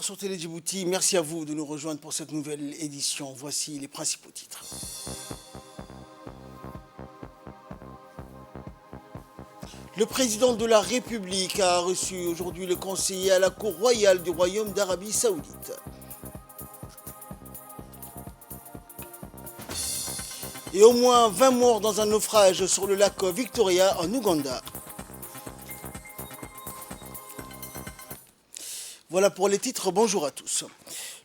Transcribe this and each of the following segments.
téléspectateurs sur Télé Djibouti, merci à vous de nous rejoindre pour cette nouvelle édition. Voici les principaux titres. Le président de la République a reçu aujourd'hui le conseiller à la Cour royale du Royaume d'Arabie Saoudite. Et au moins 20 morts dans un naufrage sur le lac Victoria en Ouganda. Voilà pour les titres, bonjour à tous.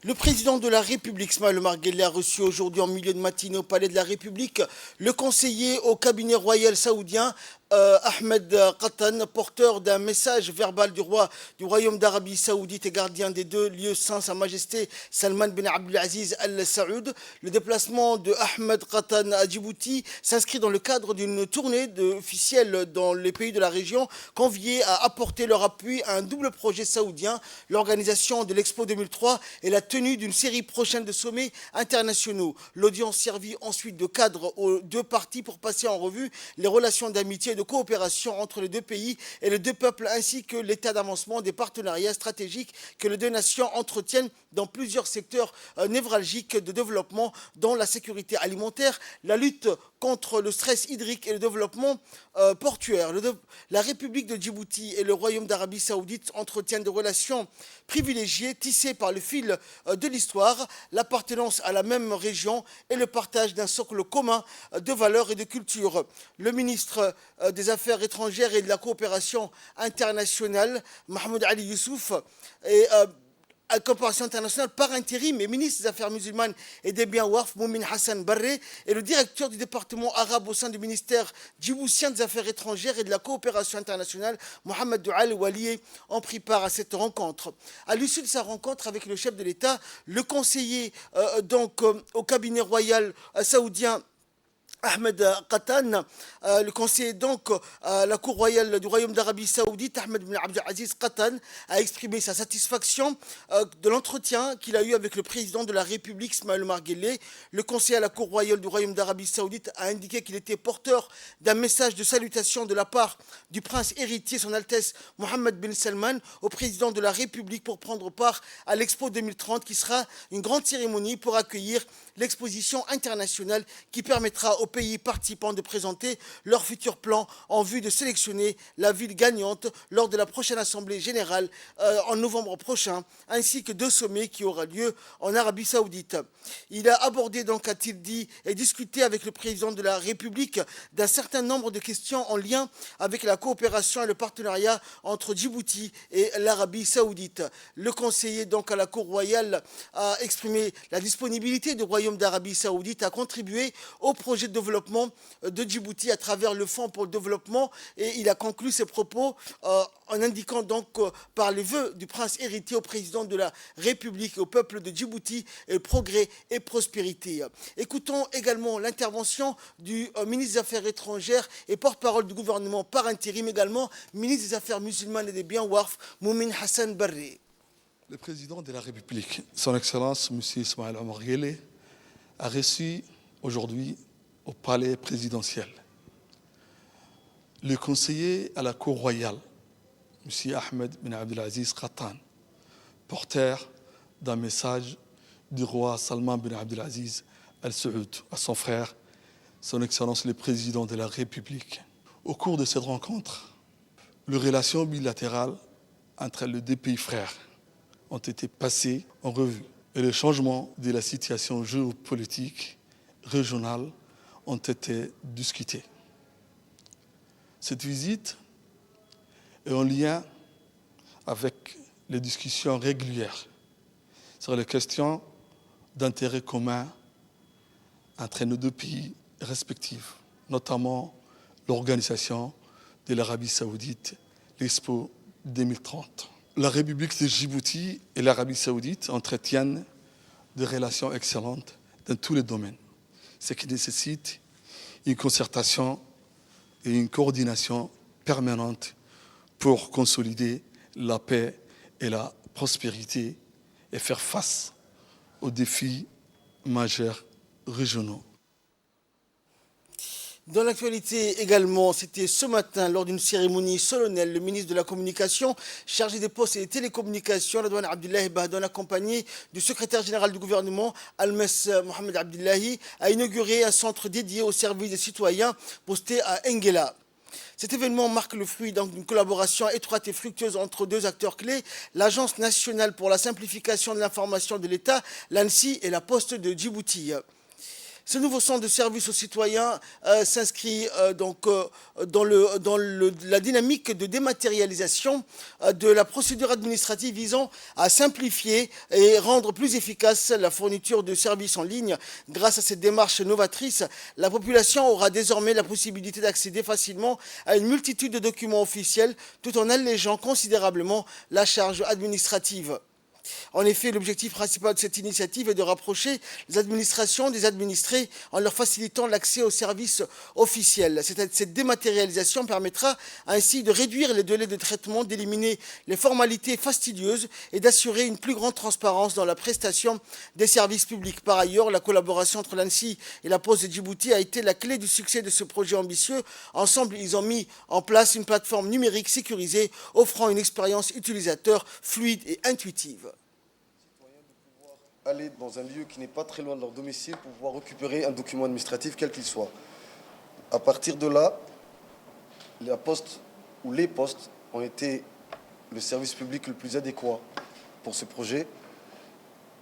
Le président de la République, Ismaël Omar Guelleh, a reçu aujourd'hui en milieu de matinée au Palais de la République le conseiller au cabinet royal saoudien, Ahmed Qattan, porteur d'un message verbal du roi du Royaume d'Arabie Saoudite et gardien des deux lieux saints, Sa Majesté Salman bin Abdelaziz Al Saoud. Le déplacement de Ahmed Qattan à Djibouti s'inscrit dans le cadre d'une tournée officielle dans les pays de la région, conviés à apporter leur appui à un double projet saoudien, l'organisation de l'Expo 2003 et la tenue d'une série prochaine de sommets internationaux. L'audience servit ensuite de cadre aux deux parties pour passer en revue les relations d'amitié et de coopération entre les deux pays et les deux peuples, ainsi que l'état d'avancement des partenariats stratégiques que les deux nations entretiennent dans plusieurs secteurs névralgiques de développement, dont la sécurité alimentaire, la lutte contre le stress hydrique et le développement portuaire. La République de Djibouti et le Royaume d'Arabie Saoudite entretiennent des relations privilégiées tissées par le fil de l'histoire, l'appartenance à la même région et le partage d'un socle commun de valeurs et de culture. Le ministre des Affaires étrangères et de la coopération internationale, Mahmoud Ali Youssouf, à coopération internationale par intérim et ministre des Affaires musulmanes et des biens Waqf, Moumin Hassan Barré, et le directeur du département arabe au sein du ministère djiboutien des Affaires étrangères et de la coopération internationale, Mohamed Doual Walié, ont pris part à cette rencontre. À l'issue de sa rencontre avec le chef de l'État, le conseiller au cabinet royal saoudien, Ahmed Qattan, le conseiller donc à la Cour royale du Royaume d'Arabie Saoudite, Ahmed bin Abdelaziz Qattan, a exprimé sa satisfaction de l'entretien qu'il a eu avec le président de la République, Ismaël Omar Guelleh. Le conseiller à la Cour royale du Royaume d'Arabie Saoudite a indiqué qu'il était porteur d'un message de salutation de la part du prince héritier, son Altesse Mohammed bin Salman, au président de la République pour prendre part à l'Expo 2030, qui sera une grande cérémonie pour accueillir l'exposition internationale qui permettra aux pays participants de présenter leurs futurs plans en vue de sélectionner la ville gagnante lors de la prochaine Assemblée générale en novembre prochain, ainsi que deux sommets qui aura lieu en Arabie Saoudite. Il a abordé donc, a-t-il dit, et discuté avec le président de la République d'un certain nombre de questions en lien avec la coopération et le partenariat entre Djibouti et l'Arabie Saoudite. Le conseiller donc à la Cour royale a exprimé la disponibilité du Royaume d'Arabie Saoudite à contribuer au projet de développement de Djibouti à travers le Fonds pour le développement, et il a conclu ses propos en indiquant donc par les vœux du prince héritier au président de la République et au peuple de Djibouti progrès et prospérité. Écoutons également l'intervention du ministre des Affaires étrangères et porte-parole du gouvernement par intérim, également ministre des Affaires musulmanes et des biens Waqf, Moumin Hassan Barré. Le président de la République, son Excellence M. Ismaël Omar Guelleh, a reçu aujourd'hui au palais présidentiel le conseiller à la Cour royale, M. Ahmed bin Abdelaziz Qattan, porteur d'un message du roi Salman bin Abdelaziz Al Saoud à son frère, son Excellence le président de la République. Au cours de cette rencontre, les relations bilatérales entre les deux pays frères ont été passées en revue et les changements de la situation géopolitique régionale ont été discutés. Cette visite est en lien avec les discussions régulières sur les questions d'intérêt commun entre nos deux pays respectifs, notamment l'organisation de l'Arabie Saoudite, l'Expo 2030. La République de Djibouti et l'Arabie Saoudite entretiennent des relations excellentes dans tous les domaines, ce qui nécessite une concertation et une coordination permanente pour consolider la paix et la prospérité et faire face aux défis majeurs régionaux. Dans l'actualité également, c'était ce matin lors d'une cérémonie solennelle, le ministre de la Communication, chargé des postes et des télécommunications, Radouane Abdullahi Bahdoun, accompagné du secrétaire général du gouvernement, Almes Mohamed Abdullahi, a inauguré un centre dédié au service des citoyens posté à Enguela. Cet événement marque le fruit d'une collaboration étroite et fructueuse entre deux acteurs clés, l'Agence nationale pour la simplification de l'information de l'État, l'ANSI, et la Poste de Djibouti. Ce nouveau centre de service aux citoyens s'inscrit dans la dynamique de dématérialisation de la procédure administrative visant à simplifier et rendre plus efficace la fourniture de services en ligne. Grâce à cette démarche novatrice, la population aura désormais la possibilité d'accéder facilement à une multitude de documents officiels tout en allégeant considérablement la charge administrative. En effet, l'objectif principal de cette initiative est de rapprocher les administrations des administrés en leur facilitant l'accès aux services officiels. Cette dématérialisation permettra ainsi de réduire les délais de traitement, d'éliminer les formalités fastidieuses et d'assurer une plus grande transparence dans la prestation des services publics. Par ailleurs, la collaboration entre l'ANSI et la Poste de Djibouti a été la clé du succès de ce projet ambitieux. Ensemble, ils ont mis en place une plateforme numérique sécurisée offrant une expérience utilisateur fluide et intuitive. Aller dans un lieu qui n'est pas très loin de leur domicile pour pouvoir récupérer un document administratif quel qu'il soit. À partir de là, la poste ou les postes ont été le service public le plus adéquat pour ce projet.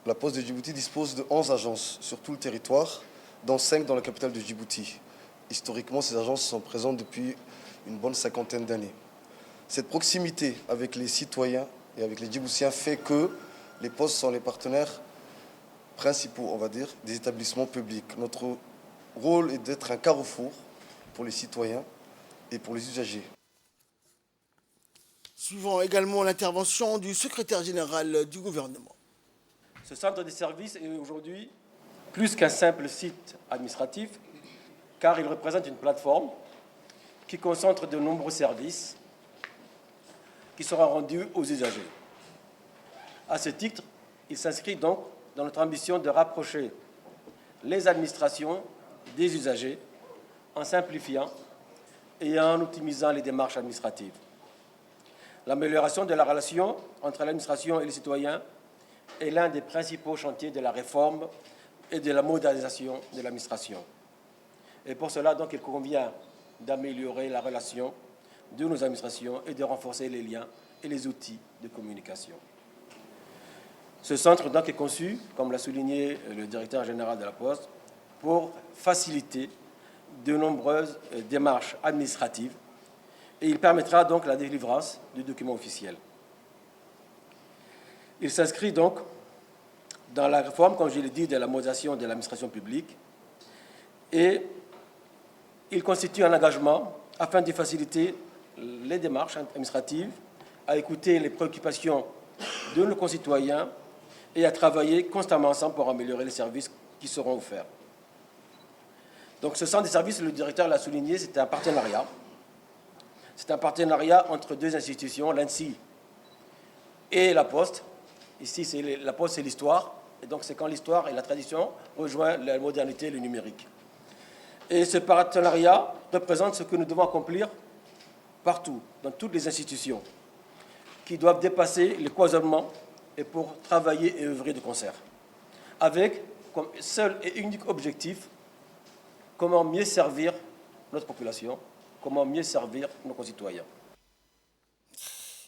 La Poste de Djibouti dispose de 11 agences sur tout le territoire, dont 5 dans la capitale de Djibouti. Historiquement, ces agences sont présentes depuis une bonne cinquantaine d'années. Cette proximité avec les citoyens et avec les Djiboutiens fait que les postes sont les partenaires principaux, on va dire, des établissements publics. Notre rôle est d'être un carrefour pour les citoyens et pour les usagers. Suivant également l'intervention du secrétaire général du gouvernement. Ce centre de services est aujourd'hui plus qu'un simple site administratif, car il représente une plateforme qui concentre de nombreux services qui seront rendus aux usagers. À ce titre, il s'inscrit donc dans notre ambition de rapprocher les administrations des usagers en simplifiant et en optimisant les démarches administratives. L'amélioration de la relation entre l'administration et les citoyens est l'un des principaux chantiers de la réforme et de la modernisation de l'administration. Et pour cela, donc, il convient d'améliorer la relation de nos administrations et de renforcer les liens et les outils de communication. Ce centre donc est conçu, comme l'a souligné le directeur général de la Poste, pour faciliter de nombreuses démarches administratives et il permettra donc la délivrance du document officiel. Il s'inscrit donc dans la réforme, comme je l'ai dit, de la modernisation de l'administration publique et il constitue un engagement afin de faciliter les démarches administratives, à écouter les préoccupations de nos concitoyens et à travailler constamment ensemble pour améliorer les services qui seront offerts. Donc ce centre de services, le directeur l'a souligné, c'est un partenariat. C'est un partenariat entre deux institutions, l'ANSI et la Poste. Ici, la Poste, c'est l'histoire. Et donc c'est quand l'histoire et la tradition rejoignent la modernité et le numérique. Et ce partenariat représente ce que nous devons accomplir partout, dans toutes les institutions, qui doivent dépasser les cloisonnements et pour travailler et œuvrer de concert, avec comme seul et unique objectif comment mieux servir notre population, comment mieux servir nos concitoyens.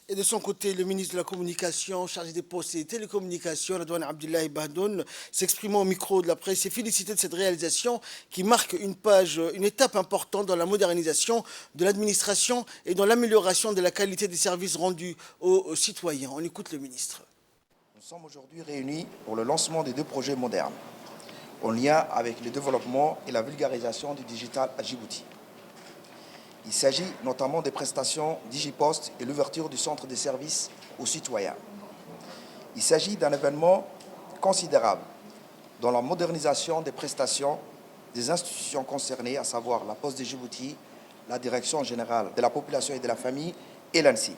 Et de son côté, le ministre de la Communication, chargé des postes et des télécommunications, Radouane Abdullahi Bahdoun, s'exprimant au micro de la presse, s'est félicité de cette réalisation qui marque une étape importante dans la modernisation de l'administration et dans l'amélioration de la qualité des services rendus aux citoyens. On écoute le ministre. Nous sommes aujourd'hui réunis pour le lancement des deux projets modernes, en lien avec le développement et la vulgarisation du digital à Djibouti. Il s'agit notamment des prestations DigiPost et l'ouverture du centre de services aux citoyens. Il s'agit d'un événement considérable dans la modernisation des prestations des institutions concernées, à savoir la Poste de Djibouti, la Direction générale de la population et de la famille et l'ANSI.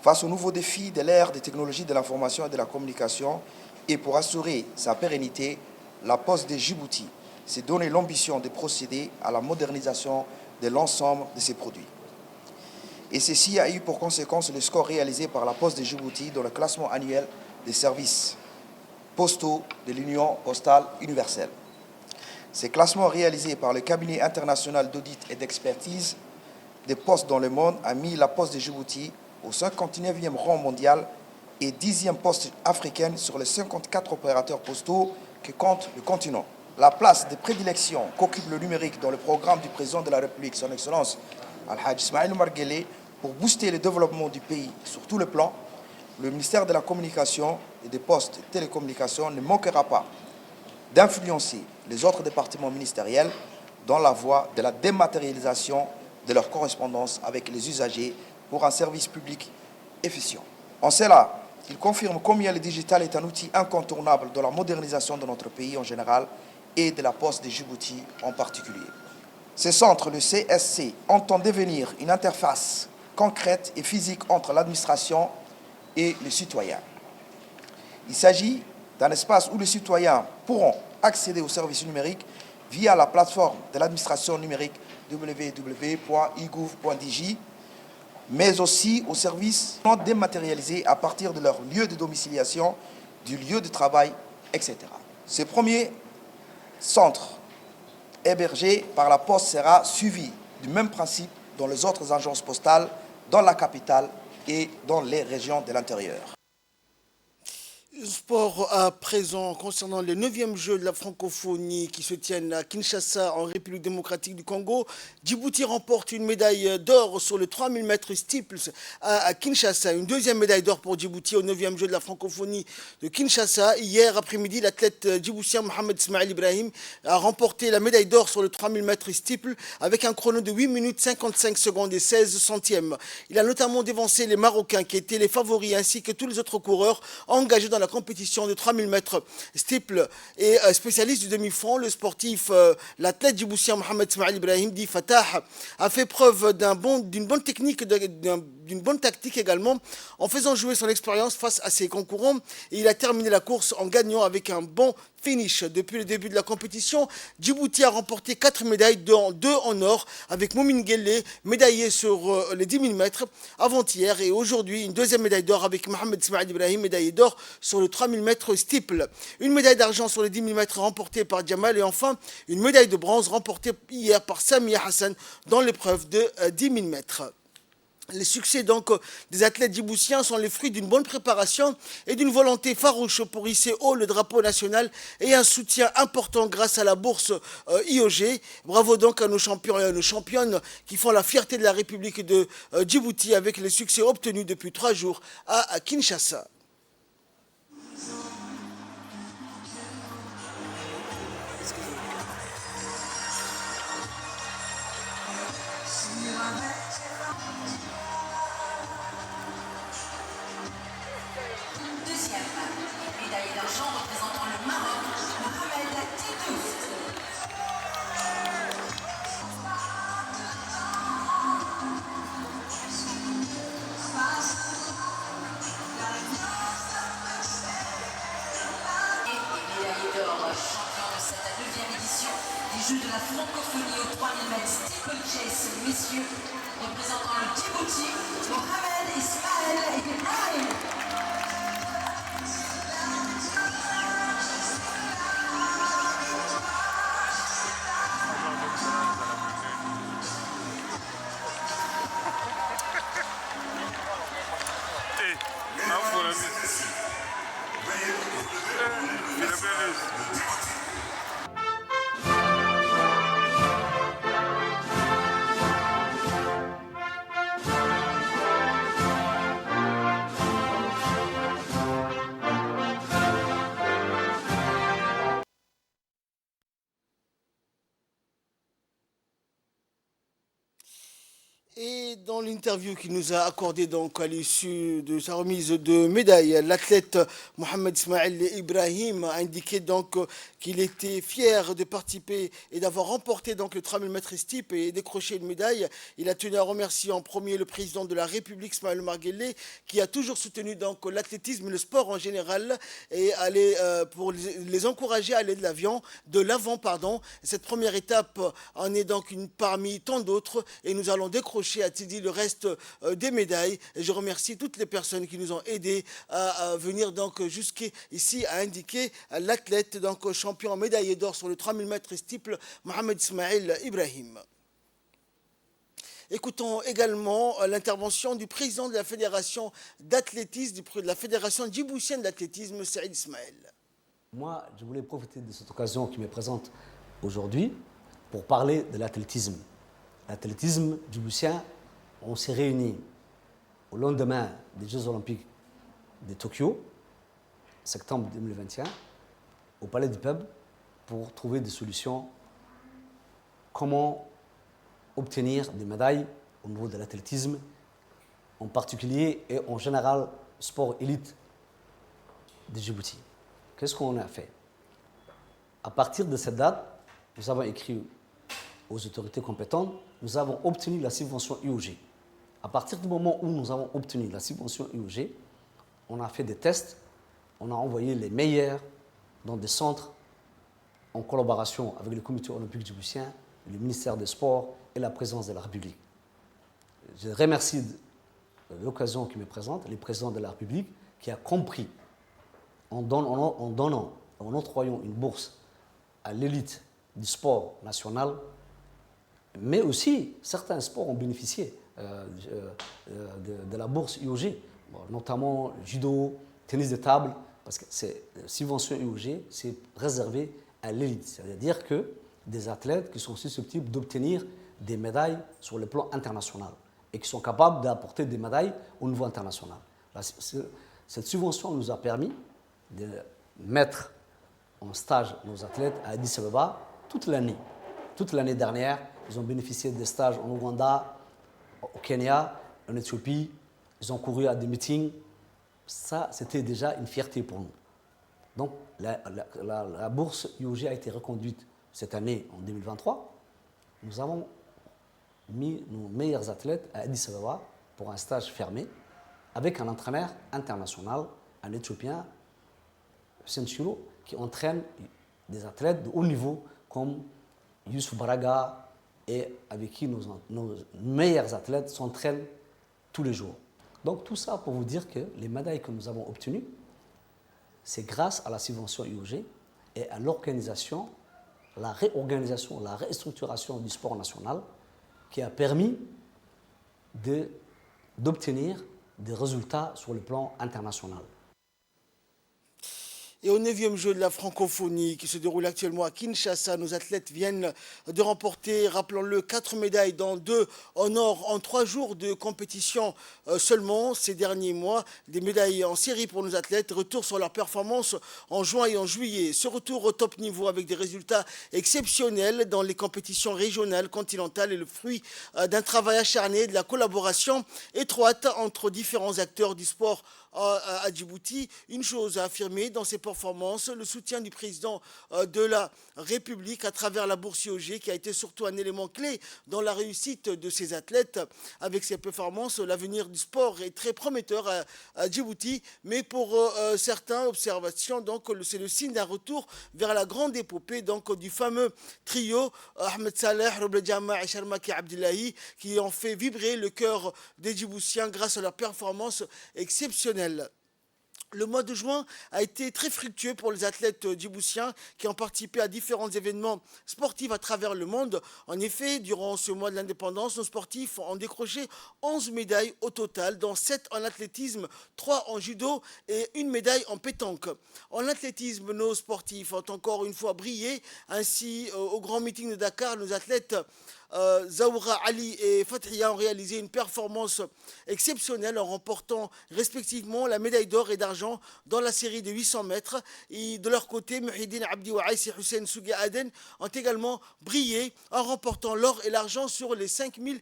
Face aux nouveaux défis de l'ère des technologies de l'information et de la communication et pour assurer sa pérennité, la Poste de Djibouti s'est donné l'ambition de procéder à la modernisation de l'ensemble de ces produits. Et ceci a eu pour conséquence le score réalisé par la Poste de Djibouti dans le classement annuel des services postaux de l'Union postale universelle. Ces classements réalisés par le cabinet international d'audit et d'expertise des postes dans le monde a mis la Poste de Djibouti au 59e rang mondial et 10e poste africaine sur les 54 opérateurs postaux que compte le continent. La place de prédilection qu'occupe le numérique dans le programme du président de la République, son Excellence Al-Hajj Ismaïl Omar Guelleh, pour booster le développement du pays sur tous les plans, le ministère de la Communication et des Postes et Télécommunications ne manquera pas d'influencer les autres départements ministériels dans la voie de la dématérialisation de leur correspondance avec les usagers pour un service public efficient. En cela, il confirme combien le digital est un outil incontournable dans la modernisation de notre pays en général et de la Poste de Djibouti en particulier. Ce centre, le CSC, entend devenir une interface concrète et physique entre l'administration et les citoyens. Il s'agit d'un espace où les citoyens pourront accéder aux services numériques via la plateforme de l'administration numérique www.igouv.dj, mais aussi aux services non dématérialisés à partir de leur lieu de domiciliation, du lieu de travail, etc. Ce premier centre hébergé par la Poste sera suivi du même principe dans les autres agences postales, dans la capitale et dans les régions de l'intérieur. Sport à présent concernant les 9e Jeux de la francophonie qui se tiennent à Kinshasa en République démocratique du Congo. Djibouti remporte une médaille d'or sur le 3000 mètres steeples à Kinshasa. Une deuxième médaille d'or pour Djibouti aux 9e Jeux de la francophonie de Kinshasa. Hier après-midi, l'athlète djiboutien Mohamed Ismaïl Ibrahim a remporté la médaille d'or sur le 3000 mètres steeple avec un chrono de 8 minutes 55 secondes et 16 centièmes. Il a notamment dévancé les Marocains qui étaient les favoris ainsi que tous les autres coureurs engagés dans la compétition de 3000 mètres steeple et spécialiste du demi-fond, le sportif, l'athlète djiboutien Mohamed Ismaïl Ibrahim dit Fatah a fait preuve d'une bonne technique, d'une bonne tactique également en faisant jouer son expérience face à ses concurrents et il a terminé la course en gagnant avec un bon finish. Depuis le début de la compétition, Djibouti a remporté 4 médailles, dont 2 en or, avec Moumine Guelleh, médaillé sur les 10 000 mètres avant-hier, et aujourd'hui une deuxième médaille d'or avec Mohamed Ismaïl Ibrahim, médaillé d'or sur le 3000 mètres steeple. Une médaille d'argent sur les 10 000 mètres remportée par Djamal, et enfin une médaille de bronze remportée hier par Samia Hassan dans l'épreuve de 10 000 mètres. Les succès donc des athlètes djiboutiens sont les fruits d'une bonne préparation et d'une volonté farouche pour hisser haut le drapeau national et un soutien important grâce à la bourse IOG. Bravo donc à nos champions et à nos championnes qui font la fierté de la République de Djibouti avec les succès obtenus depuis 3 jours à Kinshasa. Médaille d'argent représentant le Maroc, Mohamed Tidouf. Et médaille d'or, champion de cette 9e édition des Jeux de la francophonie aux 3000 mètres steeplechase, messieurs, représentant le Djibouti, Mohamed Ismaïl Ibrahim. Et dans l'interview qu'il nous a accordée donc à l'issue de sa remise de médaille, l'athlète Mohamed Ismail Ibrahim a indiqué donc qu'il était fier de participer et d'avoir remporté donc le 3000 mètres steep et décroché une médaille. Il a tenu à remercier en premier le président de la République, Ismaël Omar Guelleh, qui a toujours soutenu donc l'athlétisme et le sport en général et pour les encourager à aller de l'avant. Cette première étape en est donc une parmi tant d'autres et nous allons décrocher a-t-il dit le reste des médailles. Et je remercie toutes les personnes qui nous ont aidés à venir donc jusqu'ici à indiquer l'athlète donc champion médaillé d'or sur le 3000 mètres steeple Mohamed Ismail Ibrahim. Écoutons également l'intervention du président de la fédération d'athlétisme, de la fédération djiboutienne d'athlétisme, Saïd Ismaël. Moi, je voulais profiter de cette occasion qui me présente aujourd'hui pour parler de l'athlétisme. L'athlétisme djiboutien, on s'est réunis au lendemain des Jeux Olympiques de Tokyo, septembre 2021, au Palais du Peuple, pour trouver des solutions. Comment obtenir des médailles au niveau de l'athlétisme, en particulier et en général, sport élite de Djibouti. Qu'est-ce qu'on a fait? À partir de cette date, nous avons écrit aux autorités compétentes, nous avons obtenu la subvention IOG. À partir du moment où nous avons obtenu la subvention IOG, on a fait des tests, on a envoyé les meilleurs dans des centres en collaboration avec le comité olympique djiboutien, le ministère des Sports et la présidence de la République. Je remercie l'occasion qui me présente, le président de la République, qui a compris en octroyant une bourse à l'élite du sport national, mais aussi certains sports ont bénéficié de la bourse IOG, notamment judo, tennis de table, parce que c'est subvention IOG, c'est réservé à l'élite, c'est-à-dire que des athlètes qui sont susceptibles d'obtenir des médailles sur le plan international et qui sont capables d'apporter des médailles au niveau international. Cette subvention nous a permis de mettre en stage nos athlètes à Addis Abeba toute l'année. Toute l'année dernière, ils ont bénéficié des stages en Ouganda, au Kenya, en Éthiopie. Ils ont couru à des meetings. Ça, c'était déjà une fierté pour nous. Donc, la bourse IOG a été reconduite cette année, en 2023. Nous avons mis nos meilleurs athlètes à Addis Abeba pour un stage fermé avec un entraîneur international, un Éthiopien, Senchiro, qui entraîne des athlètes de haut niveau comme Youssouf Baraga et avec qui nos meilleurs athlètes s'entraînent tous les jours. Donc tout ça pour vous dire que les médailles que nous avons obtenues, c'est grâce à la subvention IOG et à l'organisation, la réorganisation, la restructuration du sport national qui a permis d'obtenir des résultats sur le plan international. Et au 9e jeu de la francophonie qui se déroule actuellement à Kinshasa, nos athlètes viennent de remporter, rappelons-le, 4 médailles, dont 2 en or en 3 jours de compétition seulement ces derniers mois. Des médailles en série pour nos athlètes. Retour sur leur performance en juin et en juillet. Ce retour au top niveau avec des résultats exceptionnels dans les compétitions régionales, continentales est le fruit d'un travail acharné, de la collaboration étroite entre différents acteurs du sport à Djibouti. Une chose à affirmer dans ces performances, le soutien du président de la République à travers la bourse IOG qui a été surtout un élément clé dans la réussite de ces athlètes. Avec ces performances, l'avenir du sport est très prometteur à Djibouti, mais pour certains observations, donc c'est le signe d'un retour vers la grande épopée donc du fameux trio Ahmed Saleh, Roble Jama et Sharmaki Abdullahi qui ont fait vibrer le cœur des Djiboutiens grâce à leur performance exceptionnelle. Le mois de juin a été très fructueux pour les athlètes djiboutiens qui ont participé à différents événements sportifs à travers le monde. En effet, durant ce mois de l'indépendance, nos sportifs ont décroché 11 médailles au total, dont 7 en athlétisme, 3 en judo et 1 médaille en pétanque. En athlétisme, nos sportifs ont encore une fois brillé. Ainsi, au grand meeting de Dakar, nos athlètes Zaoura Ali et Fathia ont réalisé une performance exceptionnelle en remportant respectivement la médaille d'or et d'argent dans la série de 800 mètres. Et de leur côté, Muhyiddin Abdi Ouaïs et Hussein Sougi Aden ont également brillé en remportant l'or et l'argent sur les 5000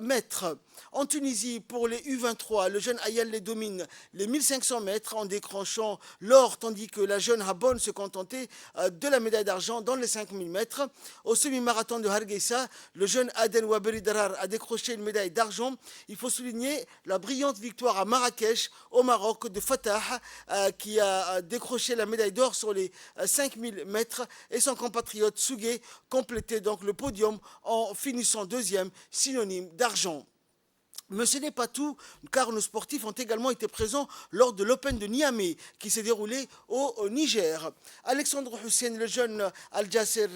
mètres. En Tunisie, pour les U23, le jeune Ayal les domine les 1500 mètres en décrochant l'or, tandis que la jeune Habon se contentait de la médaille d'argent dans les 5000 mètres. Au semi-marathon de Hargeisa, le jeune Aden Waberi Darar a décroché une médaille d'argent. Il faut souligner la brillante victoire à Marrakech, au Maroc, de Fatah, qui a décroché la médaille d'or sur les 5000 mètres, et son compatriote Sougué complétait donc le podium en finissant deuxième, synonyme d'argent. Mais ce n'est pas tout, car nos sportifs ont également été présents lors de l'Open de Niamey, qui s'est déroulé au Niger. Alexandre Hussein, le jeune Al-Jasser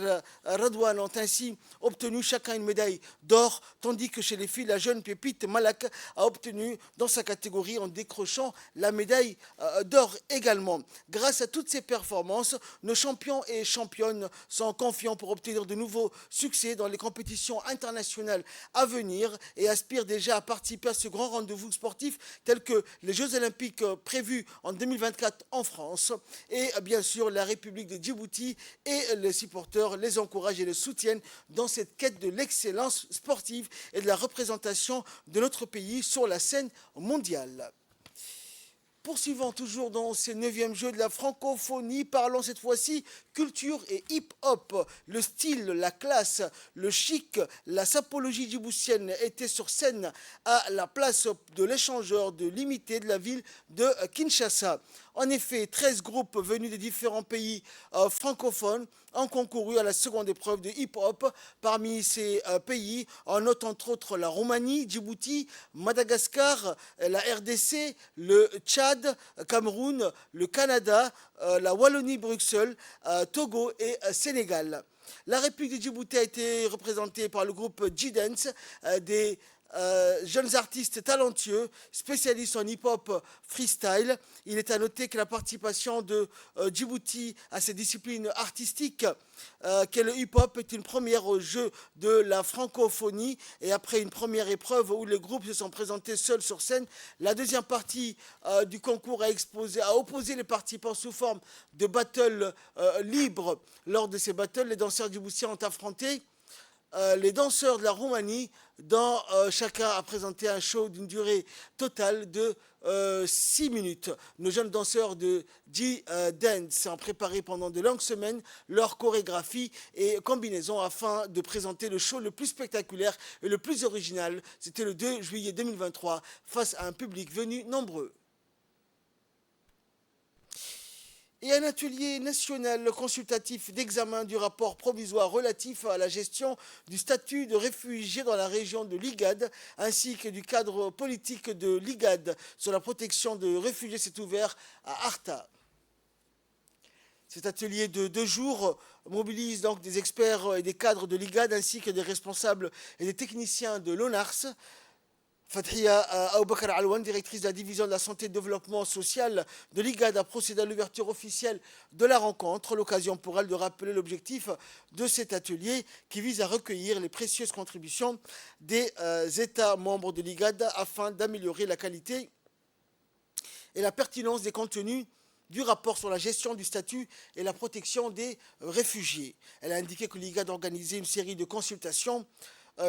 Radouane ont ainsi obtenu chacun une médaille d'or, tandis que chez les filles, la jeune pépite Malak a obtenu dans sa catégorie en décrochant la médaille d'or également. Grâce à toutes ces performances, nos champions et championnes sont confiants pour obtenir de nouveaux succès dans les compétitions internationales à venir et aspirent déjà à participer à ce grand rendez-vous sportif tel que les Jeux Olympiques prévus en 2024 en France. Et bien sûr, la République de Djibouti et les supporters les encouragent et les soutiennent dans cette quête de l'excellence sportive et de la représentation de notre pays sur la scène mondiale. Poursuivons toujours dans ces 9e Jeux de la francophonie, parlons cette fois-ci culture et hip-hop. Le style, la classe, le chic, la sapologie djiboutienne étaient sur scène à la place de l'échangeur de l'imité de la ville de Kinshasa. En effet, 13 groupes venus de différents pays francophones ont concouru à la seconde épreuve de hip-hop. Parmi ces pays, on note entre autres la Roumanie, Djibouti, Madagascar, la RDC, le Tchad, Cameroun, le Canada, la Wallonie, Bruxelles, Togo et Sénégal. La République de Djibouti a été représentée par le groupe J-Dance, des jeunes artistes talentueux, spécialistes en hip-hop freestyle. Il est à noter que la participation de Djibouti à cette discipline artistique qu'est le hip-hop est une première au jeu de la francophonie, et après une première épreuve où les groupes se sont présentés seuls sur scène, la deuxième partie du concours a opposé les participants sous forme de battles libres. Lors de ces battles, les danseurs djiboutiens ont affronté les danseurs de la Roumanie, dont chacun a présenté un show d'une durée totale de 6 minutes. Nos jeunes danseurs de J-Dance ont préparé pendant de longues semaines leur chorégraphie et combinaison afin de présenter le show le plus spectaculaire et le plus original. C'était le 2 juillet 2023 face à un public venu nombreux. Et un atelier national consultatif d'examen du rapport provisoire relatif à la gestion du statut de réfugié dans la région de l'IGAD, ainsi que du cadre politique de l'IGAD sur la protection de réfugiés s'est ouvert à Arta. Cet atelier de 2 jours mobilise donc des experts et des cadres de l'IGAD, ainsi que des responsables et des techniciens de l'ONARS. Fathia Aboubakar Alouane, directrice de la division de la santé et de développement social de l'IGAD, a procédé à l'ouverture officielle de la rencontre. L'occasion pour elle de rappeler l'objectif de cet atelier qui vise à recueillir les précieuses contributions des États membres de l'IGAD afin d'améliorer la qualité et la pertinence des contenus du rapport sur la gestion du statut et la protection des réfugiés. Elle a indiqué que l'IGAD organisait une série de consultations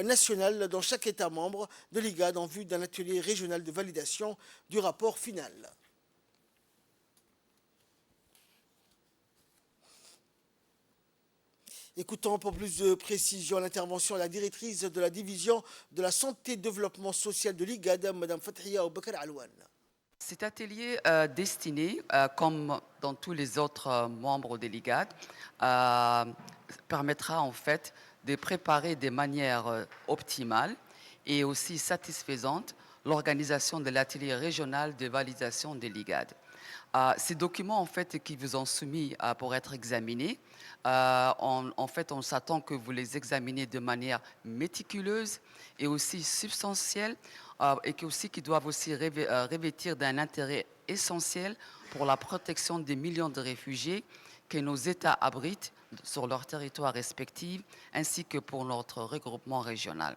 nationale dans chaque État membre de l'IGAD en vue d'un atelier régional de validation du rapport final. Écoutons pour plus de précision l'intervention de la directrice de la division de la santé et développement social de l'IGAD, Mme Fathia Aboubakar Alouane. Cet atelier destiné, comme dans tous les autres membres de l'IGAD, permettra en fait de préparer de manière optimale et aussi satisfaisante l'organisation de l'atelier régional de validation de l'IGAD. Ces documents en fait qui vous ont soumis pour être examinés, en fait on s'attend que vous les examinez de manière méticuleuse et aussi substantielle, et qui doivent aussi revêtir d'un intérêt essentiel pour la protection des millions de réfugiés que nos États abritent sur leur territoire respectif, ainsi que pour notre regroupement régional.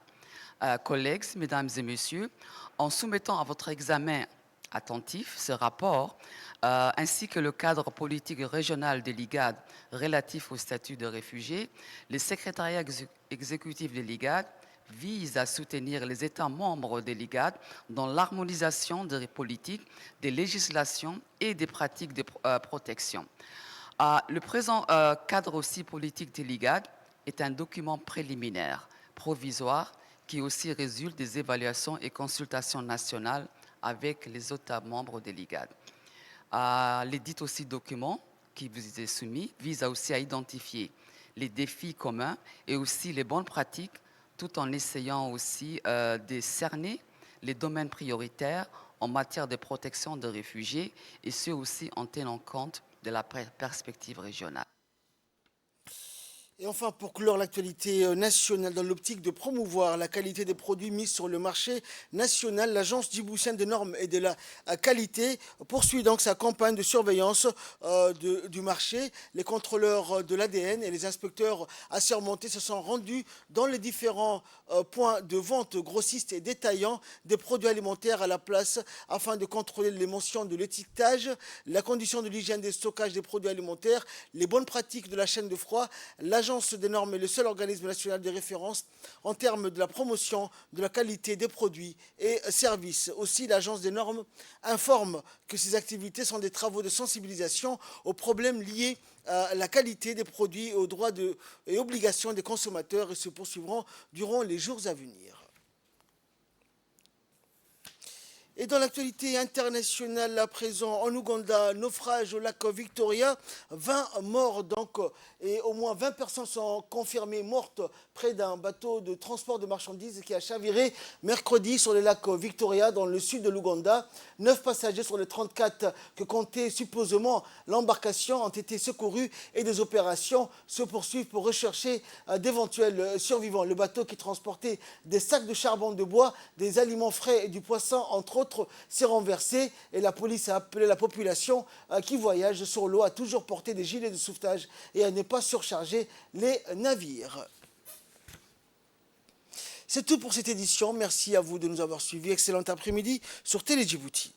Collègues, mesdames et messieurs, en soumettant à votre examen attentif ce rapport, ainsi que le cadre politique régional de l'IGAD relatif au statut de réfugié, le secrétariat exécutif de l'IGAD vise à soutenir les États membres de l'IGAD dans l'harmonisation des politiques, des législations et des pratiques de protection. Le présent cadre aussi politique de l'IGAD est un document préliminaire, provisoire, qui aussi résulte des évaluations et consultations nationales avec les États membres de l'IGAD. L'édit aussi document qui vous est soumis vise aussi à identifier les défis communs et aussi les bonnes pratiques, tout en essayant aussi de cerner les domaines prioritaires en matière de protection des réfugiés, et ce aussi en tenant compte de la perspective régionale. Et enfin, pour clore l'actualité nationale dans l'optique de promouvoir la qualité des produits mis sur le marché national, l'Agence djiboutienne des normes et de la qualité poursuit donc sa campagne de surveillance du marché. Les contrôleurs de l'ADN et les inspecteurs assermentés se sont rendus dans les différents points de vente grossistes et détaillants des produits alimentaires à la place afin de contrôler les mentions de l'étiquetage, la condition de l'hygiène des stockages des produits alimentaires, les bonnes pratiques de la chaîne de froid. L'Agence des normes est le seul organisme national de référence en termes de la promotion de la qualité des produits et services. Aussi, l'Agence des normes informe que ces activités sont des travaux de sensibilisation aux problèmes liés à la qualité des produits et aux droits et obligations des consommateurs et se poursuivront durant les jours à venir. Et dans l'actualité internationale, à présent, en Ouganda, naufrage au lac Victoria, 20 morts donc, et au moins 20 personnes sont confirmées mortes près d'un bateau de transport de marchandises qui a chaviré mercredi sur le lac Victoria dans le sud de l'Ouganda. 9 passagers sur les 34 que comptait supposément l'embarcation ont été secourus et des opérations se poursuivent pour rechercher d'éventuels survivants. Le bateau qui transportait des sacs de charbon de bois, des aliments frais et du poisson, entre autres, s'est renversé et la police a appelé la population qui voyage sur l'eau à toujours porter des gilets de sauvetage et à ne pas surcharger les navires. C'est tout pour cette édition. Merci à vous de nous avoir suivis. Excellent après-midi sur Télé Djibouti.